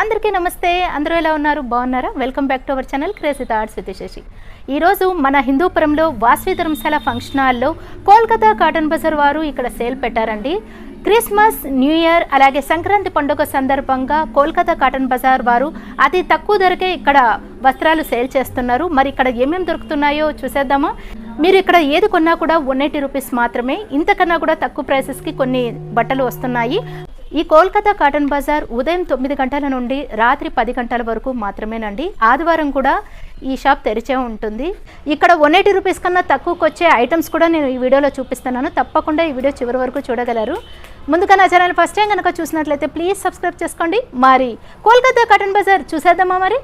అందరికీ నమస్తే. అందరూ ఎలా ఉన్నారు? బాగున్నారా? Welcome back to our channel crazy thoughts with Shashi. ఈరోజు మన హిందూపురంలో వాసవి ధర్మశాల ఫంక్షన్ హాల్లో కోల్కతా కాటన్ బజార్ వారు ఇక్కడ సేల్ పెట్టారండి. క్రిస్మస్, న్యూ ఇయర్ అలాగే సంక్రాంతి పండుగ సందర్భంగా కోల్కతా కాటన్ బజార్ వారు అతి తక్కువ ధరకే ఇక్కడ వస్త్రాలు సేల్ చేస్తున్నారు. మరి ఇక్కడ ఏమేమి దొరుకుతున్నాయో చూసేద్దామా? మీరు ఇక్కడ ఏది కొన్నా కూడా 180 రూపీస్ మాత్రమే. ఇంతకన్నా కూడా తక్కువ ప్రైసెస్కి కొన్ని బట్టలు వస్తున్నాయి. ఈ కోల్కతా కాటన్ బజార్ ఉదయం 9 గంటల నుండి రాత్రి 10 గంటల వరకు మాత్రమేనండి. ఆదివారం కూడా ఈ షాప్ తెరిచే ఉంటుంది. ఇక్కడ 180 రూపీస్ కన్నా తక్కువకి వచ్చే ఐటమ్స్ కూడా నేను ఈ వీడియోలో చూపిస్తున్నాను. తప్పకుండా ఈ వీడియో చివరి వరకు చూడగలరు. ముందుగా నా ఛానల్ ఫస్ట్ టైం కనుక చూసినట్లయితే ప్లీజ్ సబ్స్క్రైబ్ చేసుకోండి. మరి కోల్కతా కాటన్ బజార్ చూసేద్దామా? మరి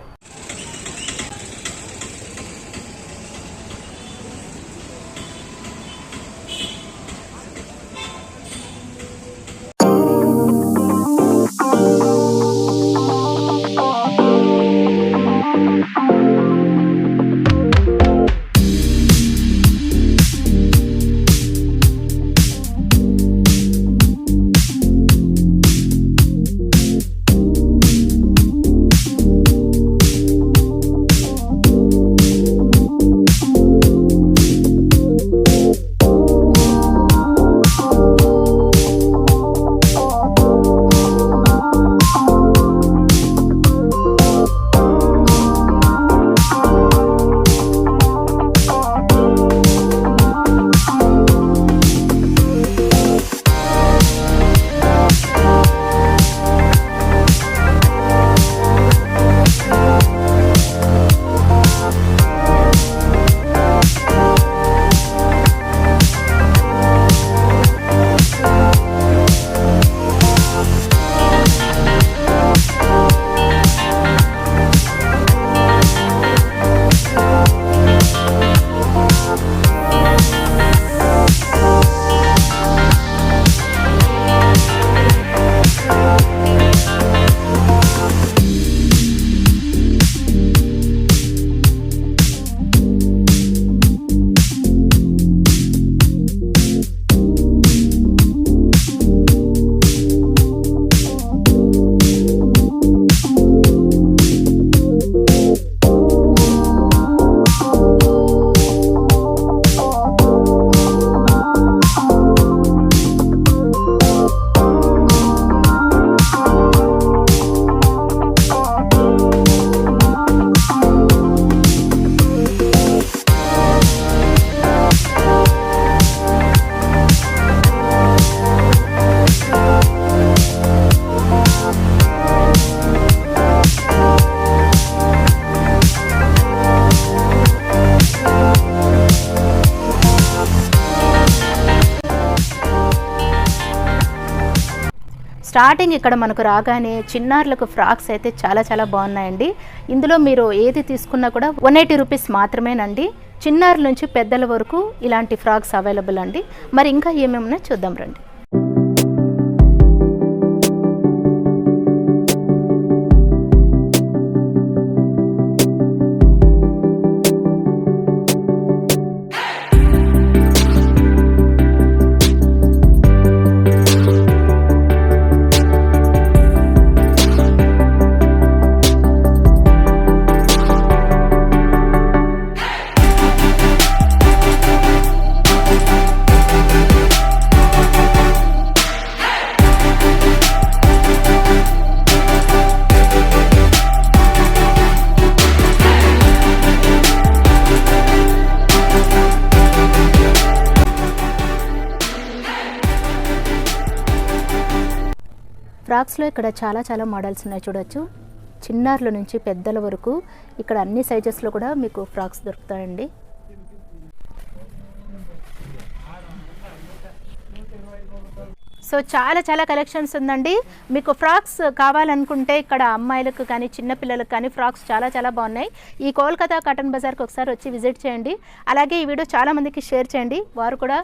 స్టార్టింగ్ ఇక్కడ మనకు రాగానే చిన్నారులకు ఫ్రాక్స్ అయితే చాలా బాగున్నాయండి. ఇందులో మీరు ఏది తీసుకున్నా కూడా 180 రూపీస్ మాత్రమేనండి. చిన్నారుల నుంచి పెద్దల వరకు ఇలాంటి ఫ్రాక్స్ అవైలబుల్ అండి. మరి ఇంకా ఏమేమన్నా చూద్దాం రండి. ఫ్రాక్స్లో ఇక్కడ చాలా మోడల్స్ ఉన్నాయి చూడొచ్చు. చిన్నారుల నుంచి పెద్దల వరకు ఇక్కడ అన్ని సైజెస్లో కూడా మీకు ఫ్రాక్స్ దొరుకుతాయండి. సో చాలా కలెక్షన్స్ ఉందండి. మీకు ఫ్రాక్స్ కావాలనుకుంటే ఇక్కడ అమ్మాయిలకు కానీ చిన్నపిల్లలకు కానీ ఫ్రాక్స్ చాలా బాగున్నాయి. ఈ కోల్కతా కాటన్ బజార్కి ఒకసారి వచ్చి విజిట్ చేయండి. అలాగే ఈ వీడియో చాలామందికి షేర్ చేయండి. వారు కూడా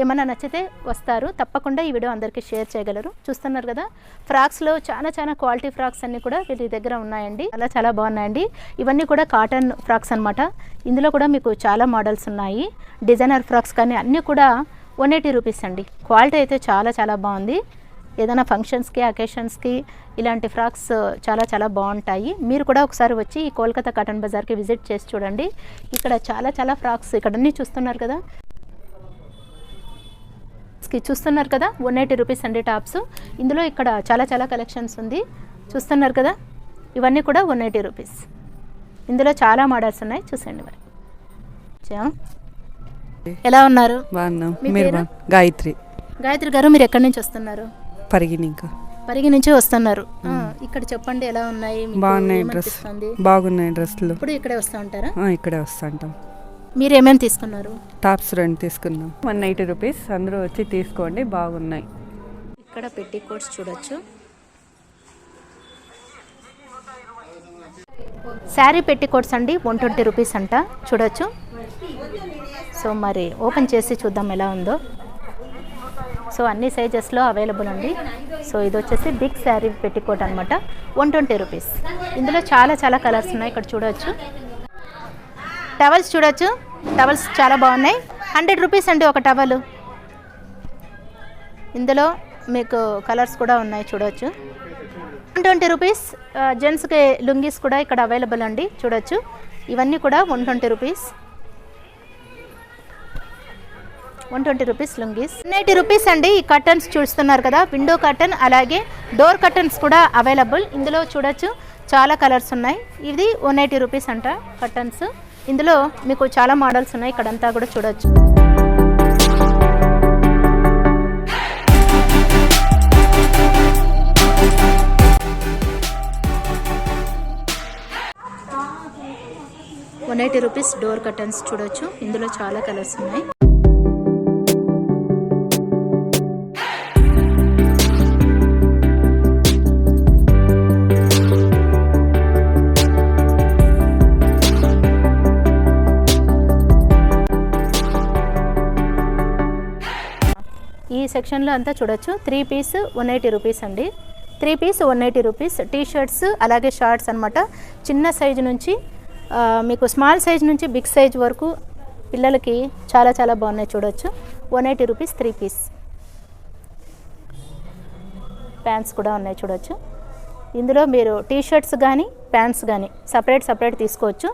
ఏమన్నా నచ్చితే వస్తారు. తప్పకుండా ఈ వీడియో అందరికీ షేర్ చేయగలరు. చూస్తున్నారు కదా, ఫ్రాక్స్లో చాలా క్వాలిటీ ఫ్రాక్స్ అన్నీ కూడా వీళ్ళ దగ్గర ఉన్నాయండి. చాలా బాగున్నాయండి. ఇవన్నీ కూడా కాటన్ ఫ్రాక్స్ అనమాట. ఇందులో కూడా మీకు చాలా మోడల్స్ ఉన్నాయి. డిజైనర్ ఫ్రాక్స్ కానీ అన్నీ కూడా 180 రూపీస్ అండి. క్వాలిటీ అయితే చాలా బాగుంది. ఏదైనా ఫంక్షన్స్కి అకేషన్స్కి ఇలాంటి ఫ్రాక్స్ చాలా చాలా బాగుంటాయి. మీరు కూడా ఒకసారి వచ్చి ఈ కోల్కతా కాటన్ బజార్కి విజిట్ చేసి చూడండి. ఇక్కడ చాలా చాలా ఫ్రాక్స్ ఇక్కడ అన్నీ చూస్తున్నారు కదా, 180 రూపీస్ అండి టాప్స్. ఇందులో ఇక్కడ చాలా చాలా కలెక్షన్స్ ఉంది, చూస్తున్నారు కదా, ఇవన్నీ కూడా 180 రూపీస్. ఇందులో చాలా మోడల్స్ ఉన్నాయి, చూసండి. మరి ఎలా ఉన్నారు? గాయత్రి గారు, మీరు ఎక్కడి నుంచి వస్తున్నారు? పరిగి నుంచి వస్తున్నారు. ఇక్కడ చెప్పండి ఎలా ఉన్నాయి? బాగున్నాయి డ్రెస్లు. ఇప్పుడు ఇక్కడే వస్తూ ఉంటారా? ఇక్కడే వస్తూ ఉంటాం. మీరు ఏమేమి తీసుకున్నారు? టాప్స్ 2 తీసుకున్నాం, 180 రూపీస్. అందరూ వచ్చి తీసుకోండి, బాగున్నాయి. ఇక్కడ పెట్టి కోట్స్ చూడొచ్చు. శారీ పెట్టి కోట్స్ అండి, 120 రూపీస్ అంట, చూడొచ్చు. సో మరి ఓపెన్ చేసి చూద్దాం ఎలా ఉందో. సో అన్ని సైజెస్లో అవైలబుల్ అండి. సో ఇది వచ్చేసి బిగ్ శారీ పెట్టికోట్ అనమాట, 120 రూపీస్. ఇందులో చాలా చాలా కలర్స్ ఉన్నాయి, ఇక్కడ చూడవచ్చు. టవల్స్ చూడొచ్చు, టవల్స్ చాలా బాగున్నాయి, 100 రూపీస్ అండి ఒక టవల్. ఇందులో మీకు కలర్స్ కూడా ఉన్నాయి, చూడవచ్చు. 120 రూపీస్. జెంట్స్కి లుంగీస్ కూడా ఇక్కడ అవైలబుల్ అండి, చూడొచ్చు. ఇవన్నీ కూడా 120 రూపీస్. 120 rupees lungis. 180 రూపీస్ అండి. ఈ కర్టన్స్ చూస్తున్నారు కదా, విండో కర్టన్ అలాగే డోర్ కర్టన్స్ కూడా అవైలబుల్. ఇందులో చూడొచ్చు చాలా కలర్స్ ఉన్నాయి. ఇది 180 రూపీస్ అంట కర్టన్స్. ఇందులో మీకు చాలా మోడల్స్ ఉన్నాయి, ఇక్కడంతా కూడా చూడొచ్చు. ₹180 డోర్ కర్టన్స్ చూడొచ్చు. ఇందులో చాలా కలర్స్ ఉన్నాయి. ఈ సెక్షన్లో అంతా చూడొచ్చు. 3 పీస్ 180 రూపీస్ అండి. 3 పీస్ 180 రూపీస్. టీ షర్ట్స్ అలాగే షార్ట్స్ అనమాట. చిన్న సైజు నుంచి మీకు స్మాల్ సైజ్ నుంచి బిగ్ సైజ్ వరకు పిల్లలకి చాలా చాలా బాగున్నాయి, చూడొచ్చు. 180 రూపీస్ 3 పీస్. ప్యాంట్స్ కూడా ఉన్నాయి, చూడొచ్చు. ఇందులో మీరు టీ షర్ట్స్ కానీ ప్యాంట్స్ కానీ సపరేట్ తీసుకోవచ్చు.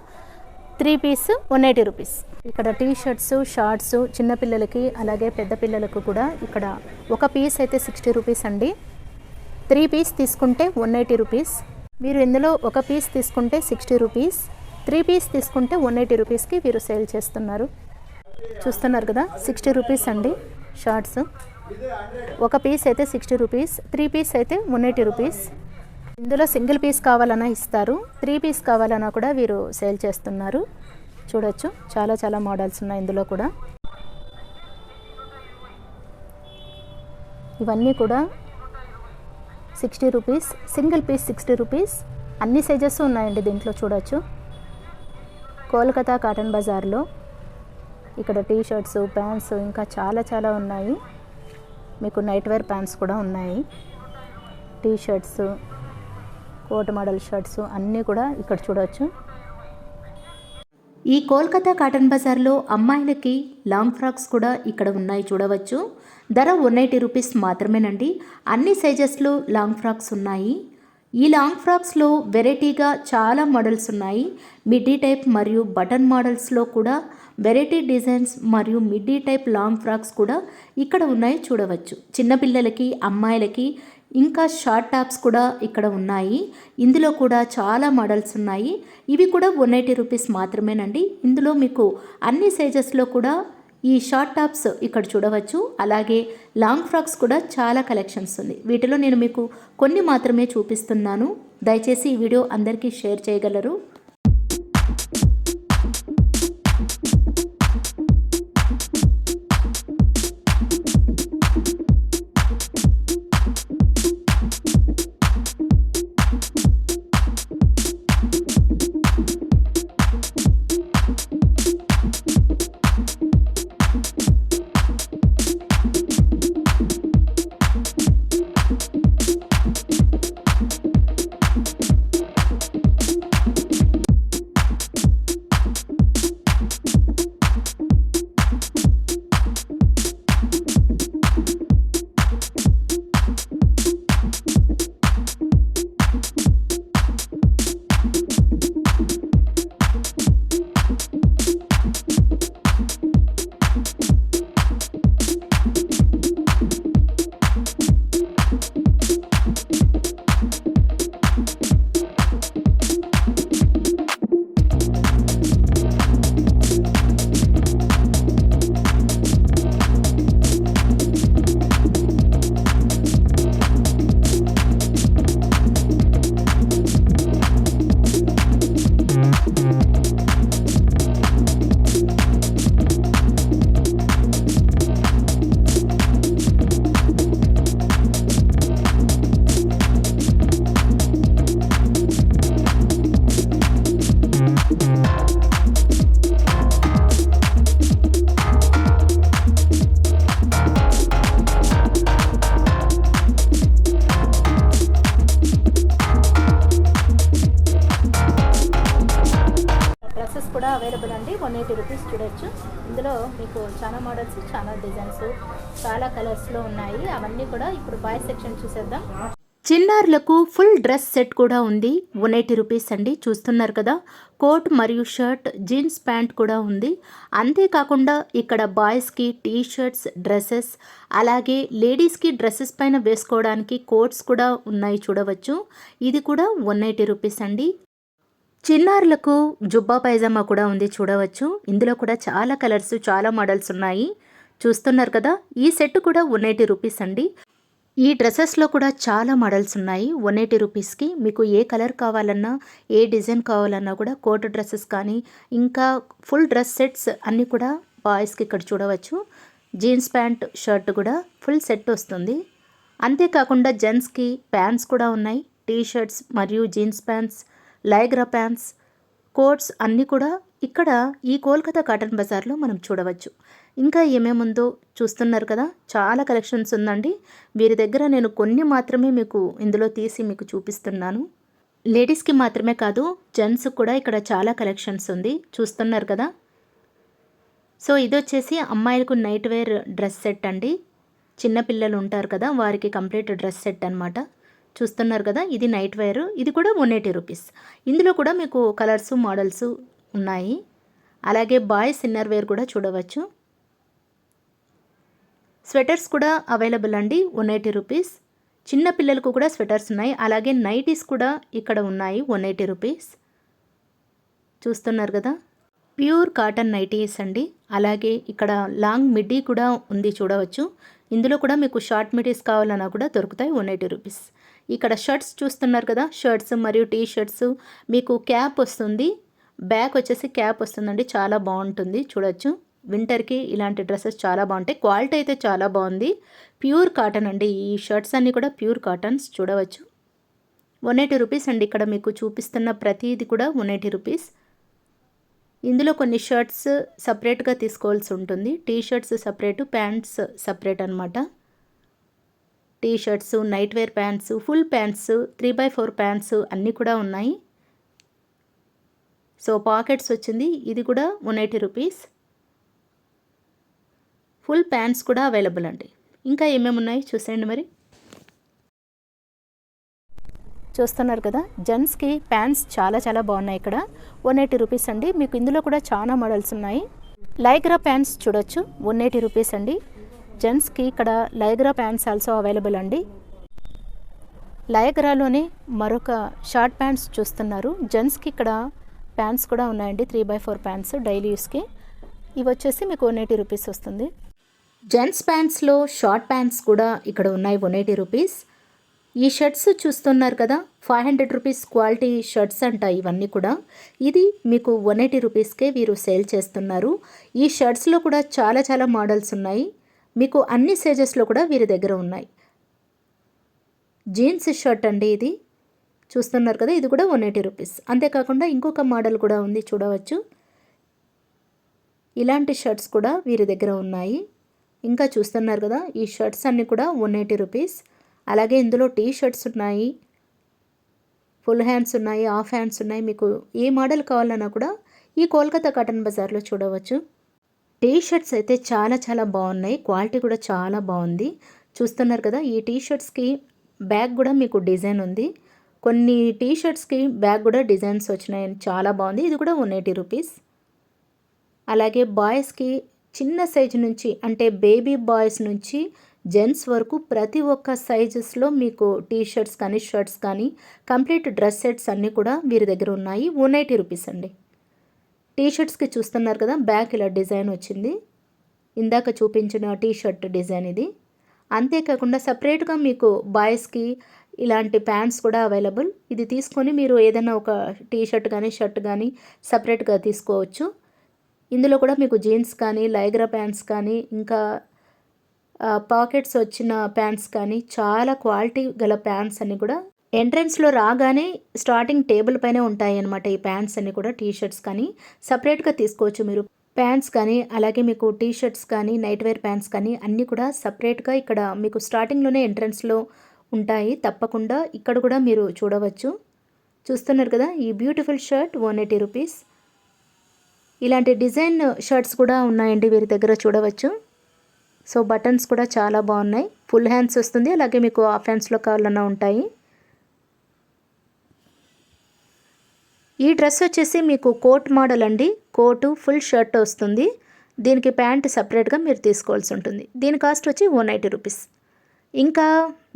3 పీస్ 180 రూపీస్. ఇక్కడ టీ షర్ట్స్ షార్ట్స్ చిన్నపిల్లలకి అలాగే పెద్ద పిల్లలకు కూడా ఇక్కడ ఒక పీస్ అయితే 60 రూపీస్ అండి. 3 పీస్ తీసుకుంటే 180 రూపీస్. మీరు ఇందులో ఒక పీస్ తీసుకుంటే 60 రూపీస్, 3 పీస్ తీసుకుంటే 180 రూపీస్కి వీరు సేల్ చేస్తున్నారు. చూస్తున్నారు కదా, 60 రూపీస్ అండి షార్ట్స్. ఒక పీస్ అయితే 60 రూపీస్, 3 పీస్ అయితే 180 రూపీస్. ఇందులో సింగిల్ పీస్ కావాలన్నా ఇస్తారు, 3 పీస్ కావాలన్నా కూడా వీరు సేల్ చేస్తున్నారు. చూడొచ్చు చాలా చాలా మోడల్స్ ఉన్నాయి ఇందులో కూడా. ఇవన్నీ కూడా 60 రూపీస్. Single piece 60 rupees. అన్ని సైజెస్ ఉన్నాయండి దీంట్లో, చూడొచ్చు. కోల్కతా కాటన్ బజార్లో ఇక్కడ టీ షర్ట్స్ ప్యాంట్స్ ఇంకా చాలా చాలా ఉన్నాయి. మీకు నైట్ వేర్ ప్యాంట్స్ కూడా ఉన్నాయి. T shirts coat model shirts అన్నీ కూడా ఇక్కడ చూడవచ్చు. ఈ కోల్కతా కాటన్ బజార్లో అమ్మాయిలకి లాంగ్ ఫ్రాక్స్ కూడా ఇక్కడ ఉన్నాయి, చూడవచ్చు. ధర 180 రూపీస్ మాత్రమేనండి. అన్ని సైజెస్లో లాంగ్ ఫ్రాక్స్ ఉన్నాయి. ఈ లాంగ్ ఫ్రాక్స్లో వెరైటీగా చాలా మోడల్స్ ఉన్నాయి. మిడ్డీ టైప్ మరియు బటన్ మోడల్స్లో కూడా వెరైటీ డిజైన్స్ మరియు మిడ్డీ టైప్ లాంగ్ ఫ్రాక్స్ కూడా ఇక్కడ ఉన్నాయి, చూడవచ్చు. చిన్నపిల్లలకి అమ్మాయిలకి ఇంకా షార్ట్ టాప్స్ కూడా ఇక్కడ ఉన్నాయి. ఇందులో కూడా చాలా మోడల్స్ ఉన్నాయి. ఇవి కూడా 180 రూపీస్ మాత్రమేనండి. ఇందులో మీకు అన్ని సైజెస్లో కూడా ఈ షార్ట్ టాప్స్ ఇక్కడ చూడవచ్చు. అలాగే లాంగ్ ఫ్రాక్స్ కూడా చాలా కలెక్షన్స్ ఉంది. వీటిలో నేను మీకు కొన్ని మాత్రమే చూపిస్తున్నాను. దయచేసి ఈ వీడియో అందరికీ షేర్ చేయగలరు. 180 రూపీస్ చూడొచ్చు. ఇందులో మీకు చాలా మోడల్స్, చాలా డిజైన్స్, చాలా కలర్స్లో ఉన్నాయి. అవన్నీ కూడా ఇప్పుడు బాయ్స్ సెక్షన్ చూసేద్దాం. చిన్నారులకు ఫుల్ డ్రెస్ సెట్ కూడా ఉంది. 180 రూపీస్ అండి. చూస్తున్నారు కదా, కోట్ మరియు షర్ట్, జీన్స్ ప్యాంట్ కూడా ఉంది. అంతేకాకుండా ఇక్కడ బాయ్స్కి టీ షర్ట్స్, డ్రెస్సెస్, అలాగే లేడీస్కి డ్రెస్సెస్ పైన వేసుకోవడానికి కోట్స్ కూడా ఉన్నాయి చూడవచ్చు. ఇది కూడా 180 రూపీస్ అండి. చిన్నారులకు జుబ్బా పైజామా కూడా ఉంది చూడవచ్చు. ఇందులో కూడా చాలా కలర్స్, చాలా మోడల్స్ ఉన్నాయి. చూస్తున్నారు కదా, ఈ సెట్ కూడా 180 రూపీస్ అండి. ఈ డ్రెస్సెస్లో కూడా చాలా మోడల్స్ ఉన్నాయి. 180 రూపీస్కి మీకు ఏ కలర్ కావాలన్నా, ఏ డిజైన్ కావాలన్నా కూడా కోట్ డ్రెస్సెస్ కానీ, ఇంకా ఫుల్ డ్రెస్ సెట్స్ అన్నీ కూడా బాయ్స్కి ఇక్కడ చూడవచ్చు. జీన్స్ ప్యాంట్, షర్ట్ కూడా ఫుల్ సెట్ వస్తుంది. అంతేకాకుండా జెంట్స్కి ప్యాంట్స్ కూడా ఉన్నాయి. టీ షర్ట్స్ మరియు jeans pants, lycra pants, coats అన్నీ కూడా ఇక్కడ ఈ కోల్కతా కాటన్ బజార్లో మనం చూడవచ్చు. ఇంకా ఏమేముందో చూస్తున్నారు కదా, చాలా కలెక్షన్స్ ఉందండి. వీరి దగ్గర నేను కొన్ని మాత్రమే మీకు ఇందులో తీసి మీకు చూపిస్తున్నాను. లేడీస్కి మాత్రమే కాదు, జెంట్స్ కూడా ఇక్కడ చాలా కలెక్షన్స్ ఉంది. చూస్తున్నారు కదా. సో ఇది వచ్చేసి అమ్మాయిలకు నైట్ వేర్ డ్రెస్ సెట్ అండి. చిన్నపిల్లలు ఉంటారు కదా, వారికి కంప్లీట్ డ్రెస్ సెట్ అనమాట. చూస్తున్నారు కదా, ఇది నైట్ వేర్. ఇది కూడా 180 రూపీస్. ఇందులో కూడా మీకు కలర్స్, మోడల్స్ ఉన్నాయి. అలాగే బాయ్స్ ఇన్నర్ వేర్ కూడా చూడవచ్చు. స్వెటర్స్ కూడా అవైలబుల్ అండి, 180 రూపీస్. చిన్న పిల్లలకు కూడా స్వెటర్స్ ఉన్నాయి. అలాగే నైటీస్ కూడా ఇక్కడ ఉన్నాయి, 180 రూపీస్. చూస్తున్నారు కదా, ప్యూర్ కాటన్ నైటీస్ అండి. అలాగే ఇక్కడ లాంగ్ మిడ్డీ కూడా ఉంది చూడవచ్చు. ఇందులో కూడా మీకు షార్ట్ మిడ్డీస్ కావాలన్నా కూడా దొరుకుతాయి, 180 రూపీస్. ఇక్కడ షర్ట్స్ చూస్తున్నారు కదా, షర్ట్స్ మరియు టీ షర్ట్స్. మీకు క్యాప్ వస్తుంది, బ్యాక్ వచ్చేసి క్యాప్ వస్తుందండి. చాలా బాగుంటుంది చూడొచ్చు. వింటర్కి ఇలాంటి డ్రెస్సెస్ చాలా బాగుంటాయి. క్వాలిటీ అయితే చాలా బాగుంది. ప్యూర్ కాటన్ అండి. ఈ షర్ట్స్ అన్నీ కూడా ప్యూర్ కాటన్స్ చూడవచ్చు. 180 రూపీస్ అండి. ఇక్కడ మీకు చూపిస్తున్న ప్రతిది కూడా 180 రూపీస్. ఇందులో కొన్ని షర్ట్స్ సపరేట్గా తీసుకోవాల్సి ఉంటుంది. T shirts separate, pants separate అనమాట. T shirts, night wear pants, full pants, 3x4 pants అన్నీ కూడా ఉన్నాయి. సో పాకెట్స్ వచ్చింది. ఇది కూడా 180 రూపీస్. ఫుల్ ప్యాంట్స్ కూడా అవైలబుల్ అండి. ఇంకా ఏమేమి ఉన్నాయి చూసేయండి మరి. చూస్తున్నారు కదా, జెంట్స్కి ప్యాంట్స్ చాలా చాలా బాగున్నాయి. ఇక్కడ 180 రూపీస్ అండి. మీకు ఇందులో కూడా చాలా మోడల్స్ ఉన్నాయి. లైగ్రా ప్యాంట్స్ చూడొచ్చు, 180 రూపీస్ అండి. జెంట్స్కి ఇక్కడ లైగ్రా ప్యాంట్స్ ఆల్సో అవైలబుల్ అండి. లైగ్రాలోనే మరొక షార్ట్ ప్యాంట్స్ చూస్తున్నారు. జెంట్స్కి ఇక్కడ ప్యాంట్స్ కూడా ఉన్నాయండి, 3x4 ప్యాంట్స్ డైలీ యూస్కి. ఇవి వచ్చేసి మీకు 180 రూపీస్ వస్తుంది. జెంట్స్ ప్యాంట్స్లో షార్ట్ ప్యాంట్స్ కూడా ఇక్కడ ఉన్నాయి, 180 రూపీస్. ఈ షర్ట్స్ చూస్తున్నారు కదా, 500 రూపీస్ క్వాలిటీ షర్ట్స్ అంట ఇవన్నీ కూడా. ఇది మీకు 180 రూపీస్కే వీరు సేల్ చేస్తున్నారు. ఈ షర్ట్స్లో కూడా చాలా చాలా మోడల్స్ ఉన్నాయి. మీకు అన్ని సైజెస్లో కూడా వీరి దగ్గర ఉన్నాయి. జీన్స్ షర్ట్ అండి ఇది. చూస్తున్నారు కదా, ఇది కూడా 180 రూపీస్. అంతేకాకుండా ఇంకొక మోడల్ కూడా ఉంది చూడవచ్చు. ఇలాంటి షర్ట్స్ కూడా వీరి దగ్గర ఉన్నాయి. ఇంకా చూస్తున్నారు కదా, ఈ షర్ట్స్ అన్నీ కూడా 180 రూపీస్. అలాగే ఇందులో టీ షర్ట్స్ ఉన్నాయి, ఫుల్ హ్యాండ్స్ ఉన్నాయి, హాఫ్ హ్యాండ్స్ ఉన్నాయి. మీకు ఏ మోడల్ కావాలన్నా కూడా ఈ కోల్కతా కాటన్ బజార్లో చూడవచ్చు. టీ షర్ట్స్ అయితే చాలా చాలా బాగున్నాయి. క్వాలిటీ కూడా చాలా బాగుంది. చూస్తున్నారు కదా, ఈ టీ షర్ట్స్కి బ్యాగ్ కూడా మీకు డిజైన్ ఉంది. కొన్ని టీ షర్ట్స్కి బ్యాగ్ కూడా డిజైన్స్ వచ్చినాయి, చాలా బాగుంది. ఇది కూడా 180 రూపీస్. అలాగే బాయ్స్కి చిన్న సైజ్ నుంచి, అంటే బేబీ బాయ్స్ నుంచి జెంట్స్ వరకు ప్రతి ఒక్క సైజెస్లో మీకు టీ షర్ట్స్ కానీ, షర్ట్స్ కానీ, కంప్లీట్ డ్రెస్ సెట్స్ అన్నీ కూడా వీరి దగ్గర ఉన్నాయి. 180 రూపీస్ అండి. టీ షర్ట్స్కి చూస్తున్నారు కదా, బ్యాక్ ఇలా డిజైన్ వచ్చింది. ఇందాక చూపించిన టీ షర్ట్ డిజైన్ ఇది. అంతేకాకుండా సపరేట్గా మీకు బాయ్స్కి ఇలాంటి ప్యాంట్స్ కూడా అవైలబుల్. ఇది తీసుకొని మీరు ఏదైనా ఒక టీ షర్ట్ కానీ, షర్ట్ కానీ సపరేట్గా తీసుకోవచ్చు. ఇందులో కూడా మీకు జీన్స్ కానీ, లైగ్రా ప్యాంట్స్ కానీ, ఇంకా పాకెట్స్ వచ్చిన ప్యాంట్స్ కానీ, చాలా క్వాలిటీ గల ప్యాంట్స్ అన్నీ కూడా ఎంట్రన్స్లో రాగానే స్టార్టింగ్ టేబుల్ పైనే ఉంటాయి అన్నమాట. ఈ ప్యాంట్స్ అన్నీ కూడా టీ షర్ట్స్ కానీ సపరేట్గా తీసుకోవచ్చు మీరు. ప్యాంట్స్ కానీ, అలాగే మీకు టీ షర్ట్స్ కానీ, నైట్ వేర్ ప్యాంట్స్ కానీ అన్నీ కూడా సపరేట్గా ఇక్కడ మీకు స్టార్టింగ్లోనే ఎంట్రన్స్లో ఉంటాయి. తప్పకుండా ఇక్కడ కూడా మీరు చూడవచ్చు. చూస్తున్నారు కదా, ఈ బ్యూటిఫుల్ షర్ట్ 180 రూపీస్. ఇలాంటి డిజైన్ షర్ట్స్ కూడా ఉన్నాయండి వీరి దగ్గర చూడవచ్చు. సో బటన్స్ కూడా చాలా బాగున్నాయి. ఫుల్ హ్యాండ్స్ వస్తుంది, అలాగే మీకు హాఫ్ హ్యాండ్స్లో కావాలన్నా ఉంటాయి. ఈ డ్రెస్ వచ్చేసి మీకు కోట్ మోడల్ అండి. కోటు ఫుల్ షర్ట్ వస్తుంది. దీనికి ప్యాంట్ సపరేట్గా మీరు తీసుకోవాల్సి ఉంటుంది. దీని కాస్ట్ వచ్చి 180 రూపీస్. ఇంకా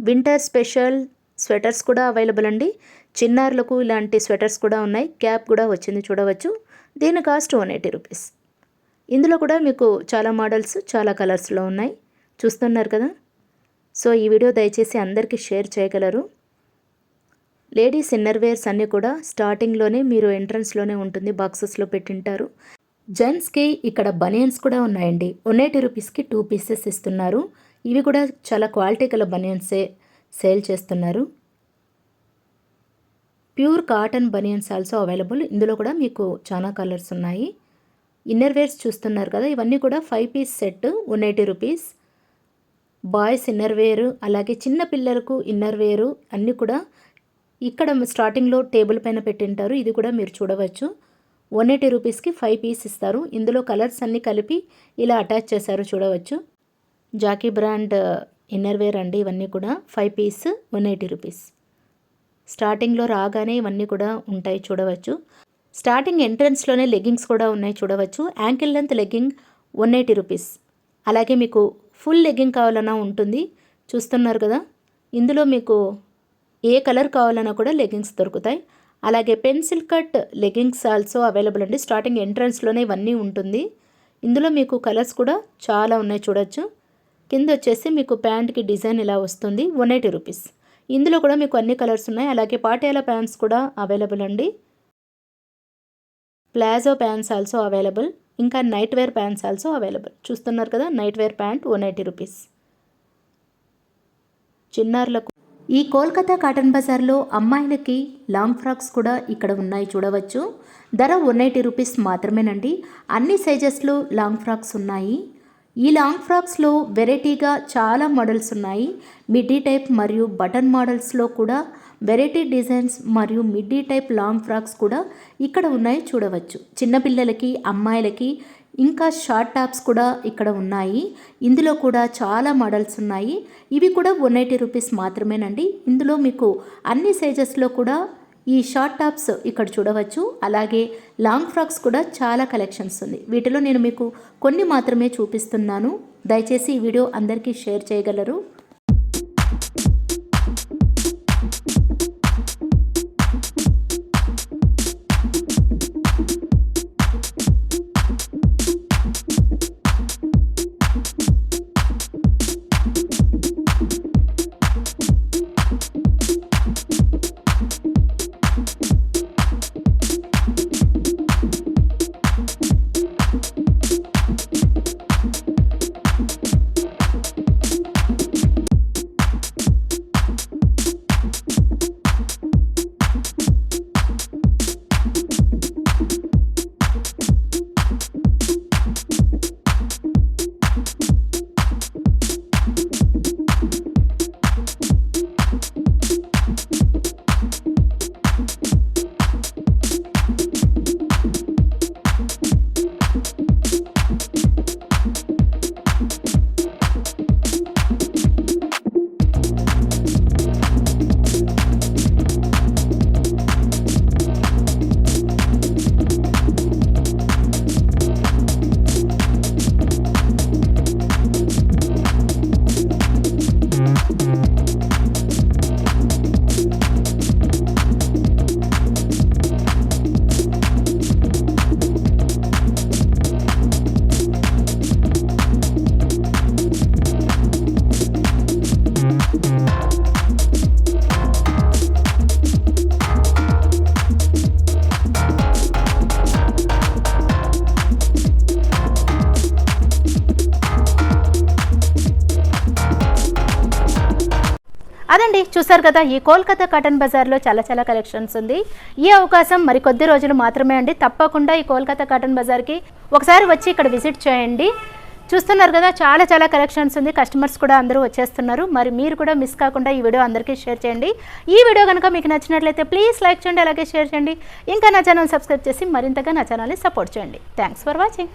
వింటర్ స్పెషల్ స్వెటర్స్ కూడా అవైలబుల్ అండి. చిన్నారులకు ఇలాంటి స్వెటర్స్ కూడా ఉన్నాయి. క్యాప్ కూడా వచ్చింది చూడవచ్చు. దీని కాస్ట్ 180 రూపీస్. ఇందులో కూడా మీకు చాలా మోడల్స్, చాలా కలర్స్లో ఉన్నాయి. చూస్తున్నారు కదా. సో ఈ వీడియో దయచేసి అందరికీ షేర్ చేయగలరు. లేడీస్ ఇన్నర్వేర్స్ అన్నీ కూడా స్టార్టింగ్లోనే మీరు ఎంట్రన్స్లోనే ఉంటుంది, బాక్సెస్లో పెట్టింటారు. జెంట్స్కి ఇక్కడ బనియన్స్ కూడా ఉన్నాయండి. 180 రూపీస్కి 2 పీసెస్ ఇస్తున్నారు. ఇవి కూడా చాలా క్వాలిటీ గల బనియన్సే సేల్ చేస్తున్నారు. Pure cotton banians also available. ఇందులో కూడా మీకు చాలా కలర్స్ ఉన్నాయి. ఇన్నర్ వేర్స్ చూస్తున్నారు కదా, ఇవన్నీ కూడా 5 piece set 180 rupees. Boys inner wear, అలాగే చిన్న పిల్లలకు ఇన్నర్ వేరు అన్నీ కూడా ఇక్కడ స్టార్టింగ్లో టేబుల్ పైన పెట్టింటారు. ఇది కూడా మీరు చూడవచ్చు. 180 రూపీస్కి 5 పీస్ ఇస్తారు. ఇందులో కలర్స్ అన్నీ కలిపి ఇలా అటాచ్ చేశారు చూడవచ్చు. జాకీ బ్రాండ్ ఇన్నర్ వేర్ అండి. ఇవన్నీ కూడా 5 పీస్ 180 రూపీస్. స్టార్టింగ్లో రాగానే ఇవన్నీ కూడా ఉంటాయి చూడవచ్చు. స్టార్టింగ్ ఎంట్రన్స్లోనే లెగ్గింగ్స్ కూడా ఉన్నాయి చూడవచ్చు. Ankle length legging 180 rupees. అలాగే మీకు ఫుల్ లెగ్గింగ్ కావాలన్నా ఉంటుంది. చూస్తున్నారు కదా. ఇందులో మీకు ఏ కలర్ కావాలన్నా కూడా లెగ్గింగ్స్ దొరుకుతాయి. అలాగే pencil cut leggings also available అండి. స్టార్టింగ్ ఎంట్రన్స్లోనే ఇవన్నీ ఉంటుంది. ఇందులో మీకు కలర్స్ కూడా చాలా ఉన్నాయి చూడొచ్చు. కింద వచ్చేసి మీకు ప్యాంట్కి డిజైన్ ఇలా వస్తుంది. 180 రూపీస్. ఇందులో కూడా మీకు అన్ని కలర్స్ ఉన్నాయి. అలాగే పాటియాలా ప్యాంట్స్ కూడా అవైలబుల్ అండి. Palazzo pants also available. ఇంకా night wear pants also available. చూస్తున్నారు కదా, నైట్ వేర్ ప్యాంట్ 180 రూపీస్. చిన్నారులకు ఈ కోల్కతా కాటన్ బజార్లో అమ్మాయిలకి లాంగ్ ఫ్రాక్స్ కూడా ఇక్కడ ఉన్నాయి చూడవచ్చు. ధర 180 రూపీస్ మాత్రమేనండి. అన్ని సైజెస్లో లాంగ్ ఫ్రాక్స్ ఉన్నాయి. ఈ లాంగ్ ఫ్రాక్స్లో వెరైటీగా చాలా మోడల్స్ ఉన్నాయి. మిడ్డీ టైప్ మరియు బటన్ మోడల్స్లో కూడా వెరైటీ డిజైన్స్ మరియు మిడ్డీ టైప్ లాంగ్ ఫ్రాక్స్ కూడా ఇక్కడ ఉన్నాయి చూడవచ్చు. చిన్నపిల్లలకి, అమ్మాయిలకి, ఇంకా షార్ట్ టాప్స్ కూడా ఇక్కడ ఉన్నాయి. ఇందులో కూడా చాలా మోడల్స్ ఉన్నాయి. ఇవి కూడా 180 రూపీస్ మాత్రమేనండి. ఇందులో మీకు అన్ని సైజెస్లో కూడా ఈ షార్ట్ టాప్స్ ఇక్కడ చూడవచ్చు. అలాగే లాంగ్ ఫ్రాక్స్ కూడా చాలా కలెక్షన్స్ ఉంది. వీటిలో నేను మీకు కొన్ని మాత్రమే చూపిస్తున్నాను. దయచేసి ఈ వీడియో అందరికీ షేర్ చేయగలరు. అదండి, చూసారు కదా, ఈ కోల్కతా కాటన్ బజార్లో చాలా కలెక్షన్స్ ఉంది. ఈ అవకాశం మరికొద్ది రోజులు మాత్రమే అండి. తప్పకుండా ఈ కోల్కతా కాటన్ బజార్కి ఒకసారి వచ్చి ఇక్కడ విజిట్ చేయండి. చూస్తున్నారు కదా, చాలా చాలా కలెక్షన్స్ ఉంది. కస్టమర్స్ కూడా అందరూ వచ్చేస్తున్నారు. మరి మీరు కూడా మిస్ కాకుండా ఈ వీడియో అందరికీ షేర్ చేయండి. ఈ వీడియో కనుక మీకు నచ్చినట్లయితే ప్లీజ్ లైక్ చేయండి, అలాగే షేర్ చేయండి. ఇంకా నా ఛానల్ సబ్స్క్రైబ్ చేసి మరింతగా నా ఛానల్ని సపోర్ట్ చేయండి. Thanks for watching.